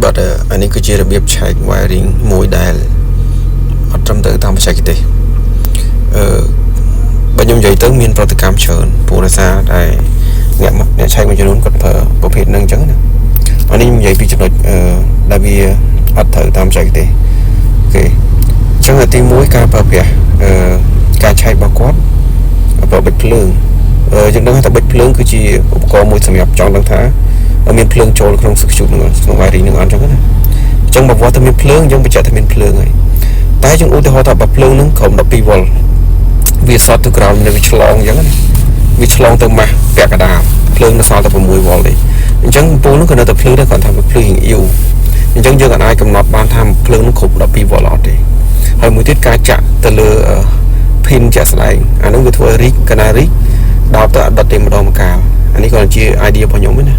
បាទអានេះគឺជារបៀបឆែក wiring មួយដែលអត់ត្រឹមត្រូវតាមបច្ចេកទេសបើខ្ញុំនិយាយទៅមានប្រតិកម្មច្រើនព្រោះដោយសារតែអ្នកឆែកមួយចំនួនគាត់ប្រើប្រភេទហ្នឹងអញ្ចឹងណាអានេះខ្ញុំនិយាយពីចំណុចដែលវាអត់ត្រូវតាមបច្ចេកទេសអូខេអញ្ចឹងទី1ការប្រើប្រាស់ការឆែករបស់គាត់ប្រើបិទភ្លើងយើងដឹងថាបិទភ្លើងគឺជាឧបករណ៍មួយសម្រាប់ចង់ដឹងថាមានភ្លើងចូលក្នុងសឹកជូតក្នុង wiring នឹងអត់អញ្ចឹងណាអញ្ចឹងបើវត្តតែមានភ្លើងយើងបញ្ជាក់ថាមានភ្លើងហើយតែយើងឧទាហរណ៍ថាបើភ្លើងនឹងក្រោម12 វ៉ុលវាសតទៅក្រោមវាឆ្លងអញ្ចឹងណាវាឆ្លងទៅម៉ាស់ពាក់កណ្ដាលភ្លើងនៅសល់តែ6 វ៉ុលទេអញ្ចឹងពូលនឹងក៏នៅតែភ្លើងដែរគាត់ថាភ្លើងអ៊ីវអញ្ចឹងយើងអាចកំណត់បានថាភ្លើងនឹងគ្រប់12 វ៉ុលអត់ទេហើយមួយទៀតការចាក់ទៅលើ pin ជាក់ស្ដែងអានោះវាធ្វើ rig កណា rig ដល់ទៅអត់ដុតទេម្ដងម្កាលអានេះក៏ជា idea របស់ខ្ញុំហ្នឹងណា